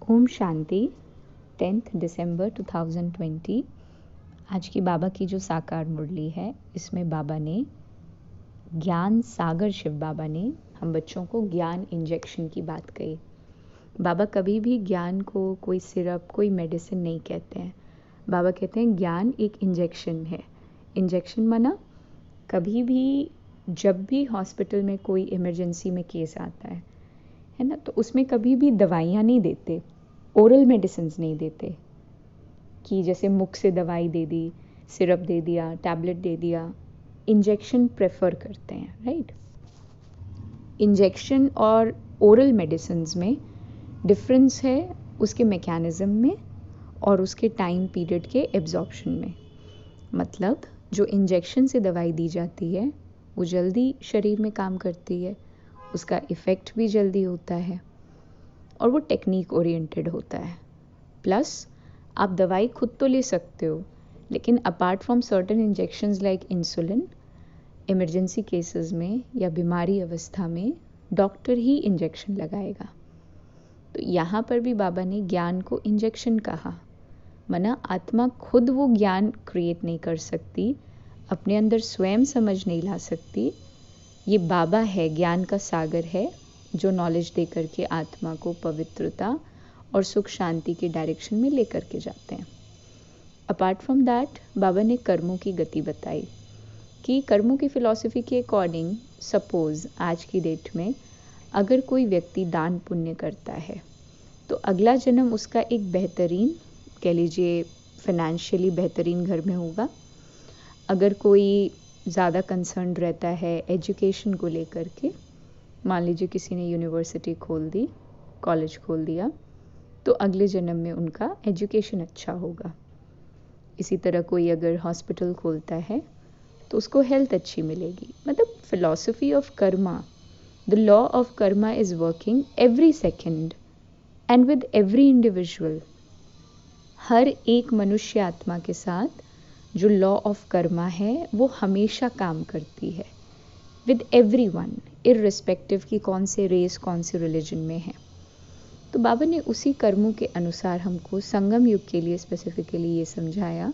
ओम शांति। 10 दिसंबर 2020 आज की बाबा की जो साकार मुरली है, इसमें बाबा ने ज्ञान सागर शिव बाबा ने हम बच्चों को ज्ञान इंजेक्शन की बात कही। बाबा कभी भी ज्ञान को कोई सिरप, कोई मेडिसिन नहीं कहते हैं। बाबा कहते हैं ज्ञान एक इंजेक्शन है। इंजेक्शन माना कभी भी जब भी हॉस्पिटल में कोई इमरजेंसी में केस आता है ना, तो उसमें कभी भी दवाइयाँ नहीं देते, ओरल मेडिसिन्स नहीं देते कि जैसे मुख से दवाई दे दी, सिरप दे दिया, टैबलेट दे दिया। इंजेक्शन प्रेफर करते हैं, राइट। इंजेक्शन और ओरल मेडिसिन्स में डिफरेंस है उसके मैकेनिज्म में और उसके टाइम पीरियड के एब्जॉर्प्शन में। मतलब जो इंजेक्शन से दवाई दी जाती है वो जल्दी शरीर में काम करती है, उसका इफ़ेक्ट भी जल्दी होता है और वो टेक्निक ओरिएंटेड होता है। प्लस आप दवाई खुद तो ले सकते हो, लेकिन apart from certain injections like insulin, emergency cases में या बीमारी अवस्था में डॉक्टर ही इंजेक्शन लगाएगा। तो यहाँ पर भी बाबा ने ज्ञान को इंजेक्शन कहा। मना आत्मा खुद वो ज्ञान क्रिएट नहीं कर सकती, अपने अंदर स्वयं समझ नहीं ला सकती। ये बाबा है, ज्ञान का सागर है, जो नॉलेज दे करके आत्मा को पवित्रता और सुख शांति के डायरेक्शन में लेकर के जाते हैं। अपार्ट फ्रॉम दैट बाबा ने कर्मों की गति बताई कि कर्मों की फ़िलॉसफी के अकॉर्डिंग सपोज़ आज की डेट में अगर कोई व्यक्ति दान पुण्य करता है तो अगला जन्म उसका एक बेहतरीन, कह लीजिए फाइनेंशियली बेहतरीन घर में होगा। अगर कोई ज़्यादा कंसर्न रहता है एजुकेशन को लेकर के, मान लीजिए किसी ने यूनिवर्सिटी खोल दी, कॉलेज खोल दिया, तो अगले जन्म में उनका एजुकेशन अच्छा होगा। इसी तरह कोई अगर हॉस्पिटल खोलता है तो उसको हेल्थ अच्छी मिलेगी। मतलब philosophy of karma, the law of karma is working every second and with every individual. हर एक मनुष्य आत्मा के साथ जो लॉ ऑफ कर्मा है वो हमेशा काम करती है, विद एवरी वन, इर्रिस्पेक्टिव कि कौन से रेस, कौन से रिलीजन में है। तो बाबा ने उसी कर्मों के अनुसार हमको संगम युग के लिए स्पेसिफिकली ये समझाया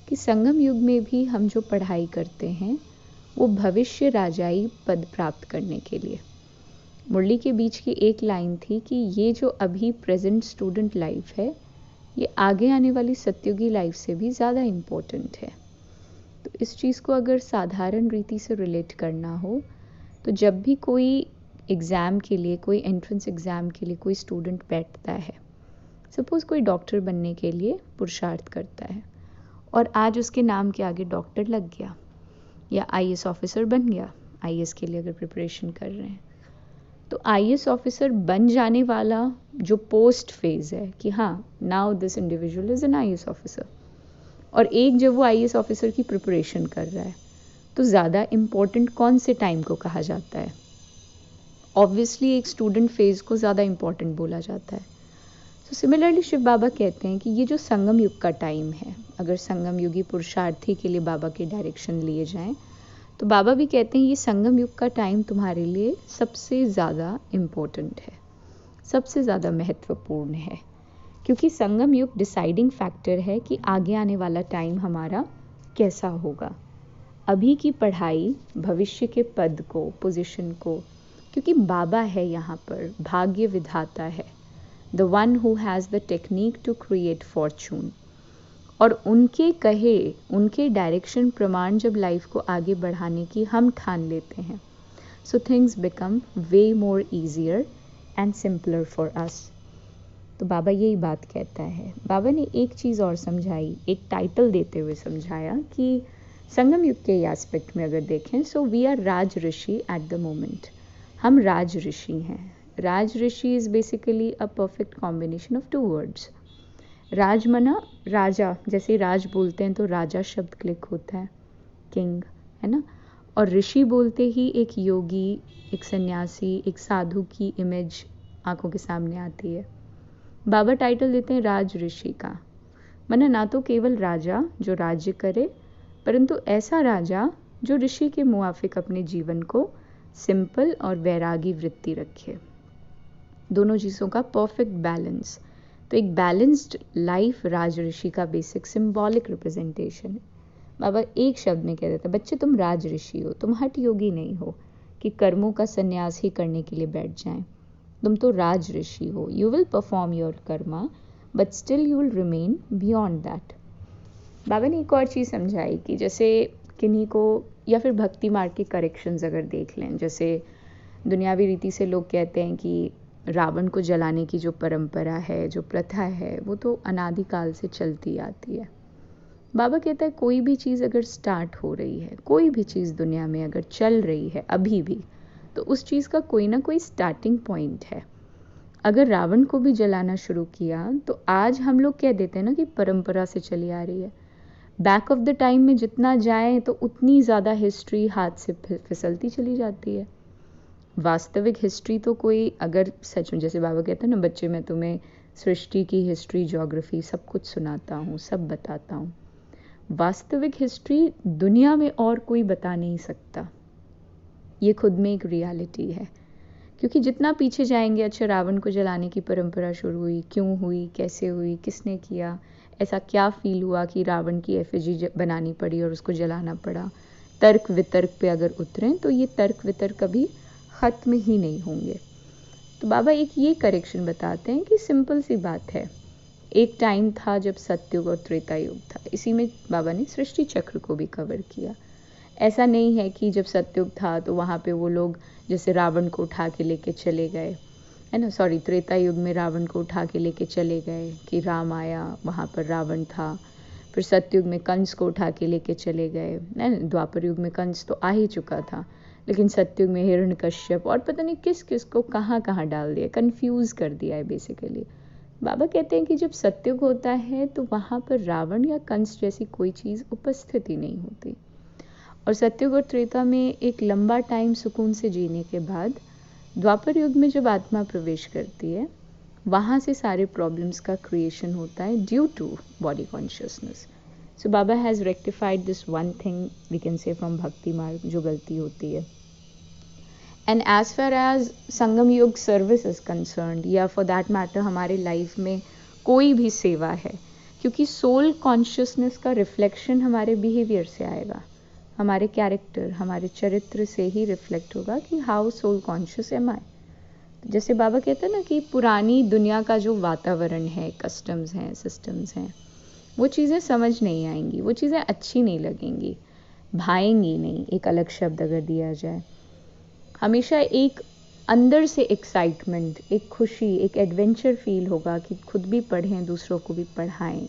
कि संगम युग में भी हम जो पढ़ाई करते हैं वो भविष्य राजाई पद प्राप्त करने के लिए। मुरली के बीच की एक लाइन थी कि ये जो अभी प्रेजेंट स्टूडेंट लाइफ है ये आगे आने वाली सत्युगी लाइफ से भी ज़्यादा इम्पोर्टेंट है। तो इस चीज़ को अगर साधारण रीति से रिलेट करना हो तो जब भी कोई एग्ज़ाम के लिए, कोई एंट्रेंस एग्ज़ाम के लिए कोई स्टूडेंट बैठता है, सपोज़ कोई डॉक्टर बनने के लिए पुरुषार्थ करता है और आज उसके नाम के आगे डॉक्टर लग गया या आईएएस ऑफिसर बन गया, आईएएस के लिए अगर प्रिपरेशन कर रहे हैं, तो आईएएस ऑफिसर बन जाने वाला जो पोस्ट फेज़ है कि हाँ now this individual is an IAS officer, और एक जब वो आईएएस ऑफिसर की प्रिपरेशन कर रहा है तो ज़्यादा इम्पोर्टेंट कौन से टाइम को कहा जाता है? ऑब्वियसली एक स्टूडेंट फेज़ को ज़्यादा इम्पॉर्टेंट बोला जाता है। तो सिमिलरली शिव बाबा कहते हैं कि ये जो संगम युग का टाइम है, अगर संगम युगी पुरुषार्थी के लिए बाबा के डायरेक्शन लिए जाएं, तो बाबा भी कहते हैं ये संगम युग का टाइम तुम्हारे लिए सबसे ज़्यादा इम्पोर्टेंट है, सबसे ज़्यादा महत्वपूर्ण है, क्योंकि संगम युग डिसाइडिंग फैक्टर है कि आगे आने वाला टाइम हमारा कैसा होगा। अभी की पढ़ाई भविष्य के पद को, पोजीशन को, क्योंकि बाबा है यहाँ पर, भाग्य विधाता है, the one who has the technique to create fortune, और उनके कहे, उनके डायरेक्शन प्रमाण जब लाइफ को आगे बढ़ाने की हम ठान लेते हैं, so things become way more easier and simpler for us. तो बाबा यही बात कहता है। बाबा ने एक चीज़ और समझाई, एक टाइटल देते हुए समझाया कि संगम युग के एस्पेक्ट में अगर देखें, so we are Raj Rishi at the moment. हम राज ऋषि हैं। Raj Rishi is basically a perfect combination of two words. Raj मना राजा, जैसे राज बोलते हैं तो राजा शब्द क्लिक होता है, किंग, है ना, और ऋषि बोलते ही एक योगी, एक सन्यासी, एक साधु की इमेज आंखों के सामने आती है। बाबा टाइटल देते हैं राज ऋषि का, मना ना तो केवल राजा जो राज्य करे, परंतु ऐसा राजा जो ऋषि के मुआफिक अपने जीवन को सिंपल और वैरागी वृत्ति रखे। दोनों चीज़ों का परफेक्ट बैलेंस, तो एक बैलेंस्ड लाइफ राज ऋषि का बेसिक सिंबॉलिक रिप्रेजेंटेशन है। बाबा एक शब्द में कह देता, बच्चे तुम राज ऋषि हो, तुम हठ योगी नहीं हो कि कर्मों का संन्यास ही करने के लिए बैठ जाएं। तुम तो राज ऋषि हो। You will perform your karma but still you will remain beyond that. बाबा ने एक और चीज़ समझाई कि जैसे किन्हीं को, या फिर भक्ति मार्ग के करेक्शंस अगर देख लें, जैसे दुनियावी रीति से लोग कहते हैं कि रावण को जलाने की जो परंपरा है, जो प्रथा है, वो तो अनादिकाल से चलती आती है। बाबा कहता है कोई भी चीज़ अगर स्टार्ट हो रही है, कोई भी चीज़ दुनिया में अगर चल रही है अभी भी, तो उस चीज़ का कोई ना कोई स्टार्टिंग पॉइंट है। अगर रावण को भी जलाना शुरू किया तो आज हम लोग कह देते हैं ना कि परंपरा से चली आ रही है। बैक ऑफ द टाइम में जितना जाए तो उतनी ज़्यादा हिस्ट्री हाथ से फिसलती चली जाती है। वास्तविक हिस्ट्री तो कोई, अगर सच में जैसे बाबा कहते हैं ना, बच्चे मैं तुम्हें सृष्टि की हिस्ट्री, ज्योग्राफी सब कुछ सुनाता हूँ, सब बताता हूँ, वास्तविक हिस्ट्री दुनिया में और कोई बता नहीं सकता। ये खुद में एक रियलिटी है, क्योंकि जितना पीछे जाएंगे, अच्छा रावण को जलाने की परंपरा शुरू हुई, क्यों हुई, कैसे हुई, किसने किया, ऐसा क्या फील हुआ कि रावण की एफिजी बनानी पड़ी और उसको जलाना पड़ा, तर्क वितर्क पे अगर उतरें तो ये तर्क वितर्क कभी ख़त्म ही नहीं होंगे। तो बाबा एक ये करेक्शन बताते हैं कि सिंपल सी बात है, एक टाइम था जब सतयुग और त्रेता युग था। इसी में बाबा ने सृष्टि चक्र को भी कवर किया। ऐसा नहीं है कि जब सतयुग था तो वहाँ पे वो लोग जैसे रावण को उठा के लेके चले गए, है ना, सॉरी, त्रेता युग में रावण को उठा के लेके चले गए कि राम आया, वहाँ पर रावण था। फिर सतयुग में कंस को उठा के लेके चले गए, है ना, द्वापर युग में कंस तो आ ही चुका था, लेकिन सतयुग में हिरण्यकश्यप और पता नहीं किस किस को कहाँ कहाँ डाल दिया, कंफ्यूज कर दिया है बेसिकली। बाबा कहते हैं कि जब सतयुग होता है तो वहाँ पर रावण या कंस जैसी कोई चीज़ उपस्थित ही नहीं होती। और सतयुग और त्रेता में एक लंबा टाइम सुकून से जीने के बाद द्वापर युग में जब आत्मा प्रवेश करती है, वहाँ से सारे प्रॉब्लम्स का क्रिएशन होता है due to body consciousness. So Baba has rectified this one thing we can say from bhakti marg, जो गलती होती है। And as far as Sangam Yog service is concerned, या फॉर दैट मैटर हमारे लाइफ में कोई भी सेवा है, क्योंकि सोल कॉन्शियसनेस का रिफ्लेक्शन हमारे बिहेवियर से आएगा, हमारे कैरेक्टर, हमारे चरित्र से ही रिफ्लेक्ट होगा कि हाउ सोल कॉन्शियस एम आई। जैसे बाबा कहते हैं ना कि पुरानी दुनिया का जो वातावरण है, कस्टम्स हैं, सिस्टम्स हैं, वो चीज़ें समझ नहीं आएंगी, वो चीज़ें अच्छी नहीं लगेंगी, भाएंगी नहीं, एक अलग शब्द अगर दिया जाए। हमेशा एक अंदर से एक्साइटमेंट, एक खुशी, एक एडवेंचर फील होगा कि खुद भी पढ़ें, दूसरों को भी पढ़ाएं,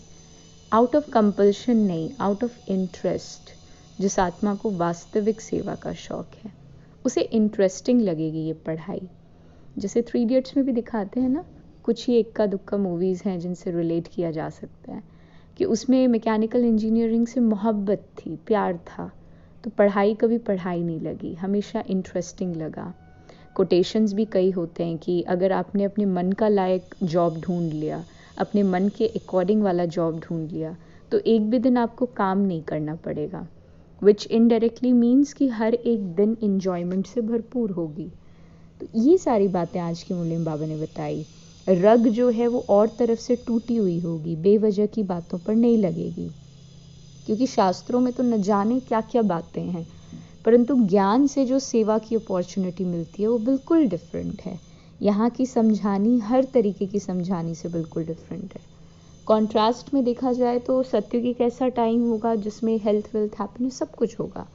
आउट ऑफ कंपल्शन नहीं, आउट ऑफ इंटरेस्ट। जिस आत्मा को वास्तविक सेवा का शौक है उसे इंटरेस्टिंग लगेगी ये पढ़ाई। जैसे 3 इडियट्स में भी दिखाते हैं ना, कुछ ही इक्का दुक्का मूवीज़ हैं जिनसे रिलेट किया जा सकता है कि उसमें मैकेनिकल इंजीनियरिंग से मोहब्बत थी, प्यार था, तो पढ़ाई कभी पढ़ाई नहीं लगी, हमेशा इंटरेस्टिंग लगा। कोटेशंस भी कई होते हैं कि अगर आपने अपने मन का लायक जॉब ढूंढ लिया, अपने मन के अकॉर्डिंग वाला जॉब ढूंढ लिया, तो एक भी दिन आपको काम नहीं करना पड़ेगा, विच इनडायरेक्टली मीन्स कि हर एक दिन इंजॉयमेंट से भरपूर होगी। तो ये सारी बातें आज की मुरली में बाबा ने बताई। रग जो है वो और तरफ से टूटी हुई होगी, बेवजह की बातों पर नहीं लगेगी, क्योंकि शास्त्रों में तो न जाने क्या क्या बातें हैं, परंतु ज्ञान से जो सेवा की अपॉर्चुनिटी मिलती है वो बिल्कुल डिफरेंट है। यहाँ की समझानी हर तरीके की समझानी से बिल्कुल डिफरेंट है। कॉन्ट्रास्ट में देखा जाए तो सत्युग एक ऐसा टाइम होगा जिसमें हेल्थ वेल्थ हैप्पीनेस सब कुछ होगा,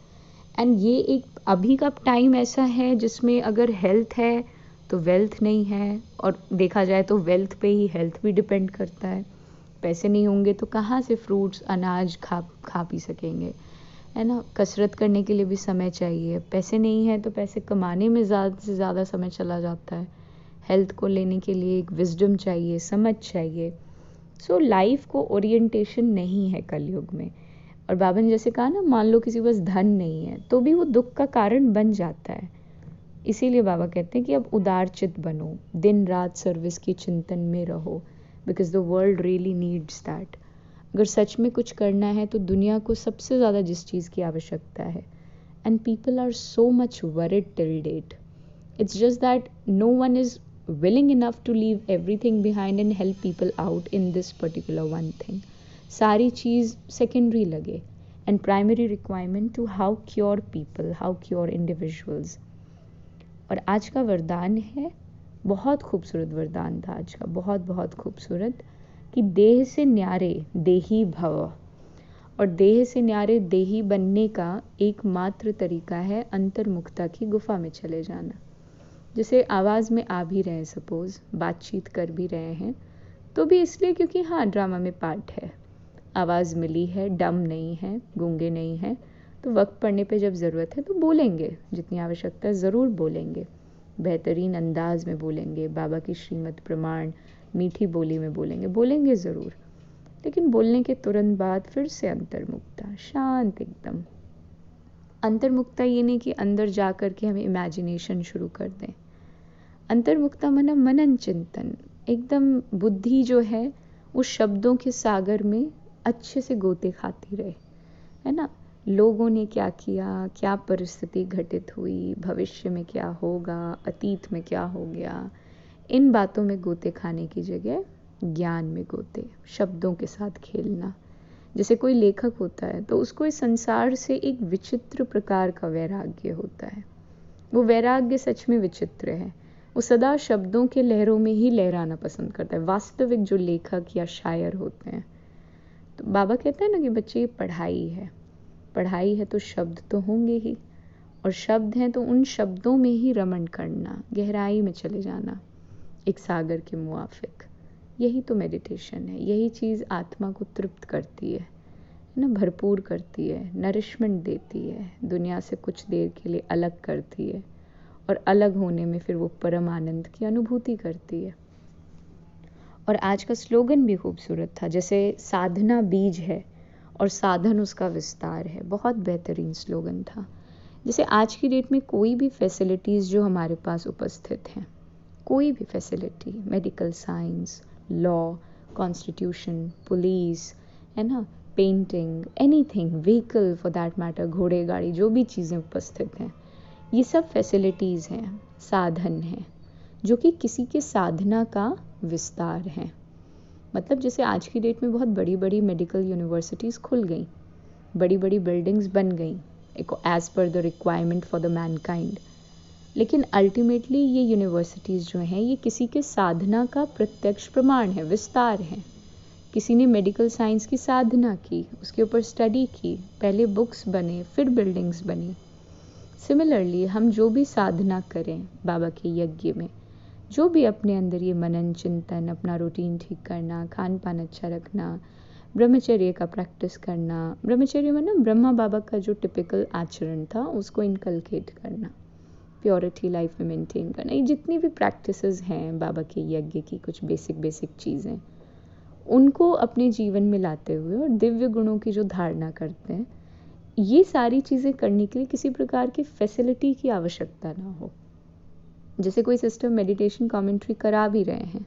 एंड ये एक अभी का टाइम ऐसा है जिसमें अगर हेल्थ है तो वेल्थ नहीं है, और देखा जाए तो वेल्थ पे ही हेल्थ भी डिपेंड करता है। पैसे नहीं होंगे तो कहाँ से फ्रूट्स, अनाज खा पी सकेंगे, है ना। कसरत करने के लिए भी समय चाहिए, पैसे नहीं है तो पैसे कमाने में ज़्यादा से ज़्यादा समय चला जाता है। हेल्थ को लेने के लिए एक विजडम चाहिए, समझ चाहिए। सो लाइफ को ओरिएंटेशन नहीं है कलयुग में। और बाबा ने जैसे कहा ना, मान लो किसी के पास धन नहीं है तो भी वो दुख का कारण बन जाता है। इसीलिए बाबा कहते हैं कि अब उदार चित बनो, दिन रात सर्विस की चिंतन में रहो, because the world really needs that. अगर सच में कुछ करना है तो दुनिया को सबसे ज़्यादा जिस चीज़ की आवश्यकता है, and people are so much worried till date, it's just that no one is willing enough to leave everything behind and help people out in this particular one thing. सारी चीज़ secondary लगे, and primary requirement to how cure people, how cure individuals. और आज का वरदान है, बहुत खूबसूरत वरदान था आज का, बहुत बहुत खूबसूरत, कि देह से न्यारे देही भव। और देह से न्यारे देही बनने का एकमात्र तरीका है अंतर्मुखता की गुफा में चले जाना। जैसे आवाज़ में आ भी रहे हैं, सपोज़ बातचीत कर भी रहे हैं, तो भी इसलिए क्योंकि हाँ ड्रामा में पार्ट है, आवाज़ मिली है, डम नहीं है, गूंगे नहीं है, तो वक्त पड़ने पे जब ज़रूरत है तो बोलेंगे, जितनी आवश्यकता है ज़रूर बोलेंगे, बेहतरीन अंदाज में बोलेंगे, बाबा की श्रीमत प्रमाण मीठी बोली में बोलेंगे ज़रूर, लेकिन बोलने के तुरंत बाद फिर से अंतर्मुक्ता, शांत एकदम। अंतर्मुक्ता ये नहीं कि अंदर जा कर के हमें इमेजिनेशन शुरू कर दें। अंतर्मुक्ता मना मनन चिंतन, एकदम बुद्धि जो है उस शब्दों के सागर में अच्छे से गोते खाती रहे, है ना। लोगों ने क्या किया, क्या परिस्थिति घटित हुई, भविष्य में क्या होगा, अतीत में क्या हो गया, इन बातों में गोते खाने की जगह ज्ञान में गोते, शब्दों के साथ खेलना। जैसे कोई लेखक होता है तो उसको इस संसार से एक विचित्र प्रकार का वैराग्य होता है। वो वैराग्य सच में विचित्र है, वो सदा शब्दों के लहरों में ही लहराना पसंद करता है, वास्तविक जो लेखक या शायर होते हैं। तो बाबा कहते हैं ना कि बच्चे ये पढ़ाई है तो शब्द तो होंगे ही, और शब्द हैं तो उन शब्दों में ही रमण करना, गहराई में चले जाना, एक सागर के मुआफिक। यही तो मेडिटेशन है, यही चीज़ आत्मा को तृप्त करती है ना, भरपूर करती है, नरिशमेंट देती है, दुनिया से कुछ देर के लिए अलग करती है, और अलग होने में फिर वो परम आनंद की अनुभूति करती है। और आज का स्लोगन भी खूबसूरत था, जैसे साधना बीज है और साधन उसका विस्तार है, बहुत बेहतरीन स्लोगन था। जैसे आज की डेट में कोई भी फैसिलिटीज़ जो हमारे पास उपस्थित हैं, कोई भी facility, medical science, law, constitution, police, है ना, painting, anything, vehicle for that matter, घोड़े गाड़ी, जो भी चीज़ें उपस्थित हैं, ये सब फैसिलिटीज़ हैं, साधन हैं, जो कि किसी के साधना का विस्तार है। मतलब जैसे आज की डेट में बहुत बड़ी बड़ी मेडिकल यूनिवर्सिटीज़ खुल गई, बड़ी बड़ी बिल्डिंग्स बन गई as per the requirement for the mankind, लेकिन अल्टीमेटली ये यूनिवर्सिटीज़ जो हैं ये किसी के साधना का प्रत्यक्ष प्रमाण है, विस्तार है। किसी ने मेडिकल साइंस की साधना की, उसके ऊपर स्टडी की, पहले बुक्स बने, फिर बिल्डिंग्स बनी। सिमिलरली हम जो भी साधना करें बाबा के यज्ञ में, जो भी अपने अंदर ये मनन चिंतन, अपना रूटीन ठीक करना, खान पान अच्छा रखना, ब्रह्मचर्य का प्रैक्टिस करना, ब्रह्मचर्य मतलब ब्रह्मा बाबा का जो टिपिकल आचरण था उसको इनकलकेट करना, प्योरिटी लाइफ में मेंटेन करना, ये जितनी भी प्रैक्टिसेस हैं बाबा के यज्ञ की, कुछ बेसिक चीज़ें, उनको अपने जीवन में लाते हुए और दिव्य गुणों की जो धारणा करते हैं, ये सारी चीज़ें करने के लिए किसी प्रकार की फैसिलिटी की आवश्यकता ना हो। जैसे कोई सिस्टर मेडिटेशन कमेंट्री करा भी रहे हैं,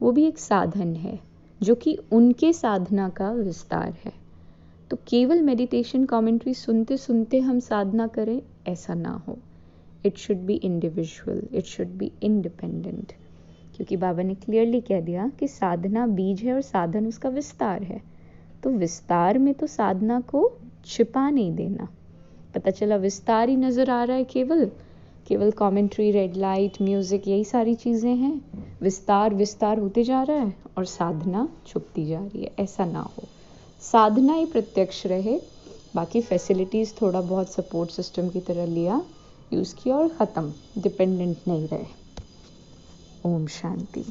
वो भी एक साधन है जो कि उनके साधना का विस्तार है। तो केवल मेडिटेशन कमेंट्री सुनते सुनते हम साधना करें, ऐसा ना हो। It should be individual, it should be independent, क्योंकि बाबा ने क्लियरली कह दिया कि साधना बीज है और साधन उसका विस्तार है। तो विस्तार में तो साधना को छिपा नहीं देना। पता चला विस्तार ही नज़र आ रहा है, केवल कमेंट्री, रेड लाइट, म्यूज़िक, यही सारी चीज़ें हैं, विस्तार होते जा रहा है और साधना छुपती जा रही है। ऐसा ना हो, साधना ही प्रत्यक्ष रहे, बाकी फैसिलिटीज़ थोड़ा बहुत सपोर्ट सिस्टम की तरह लिया, यूज़ किया और ख़त्म, डिपेंडेंट नहीं रहे। ओम शांति।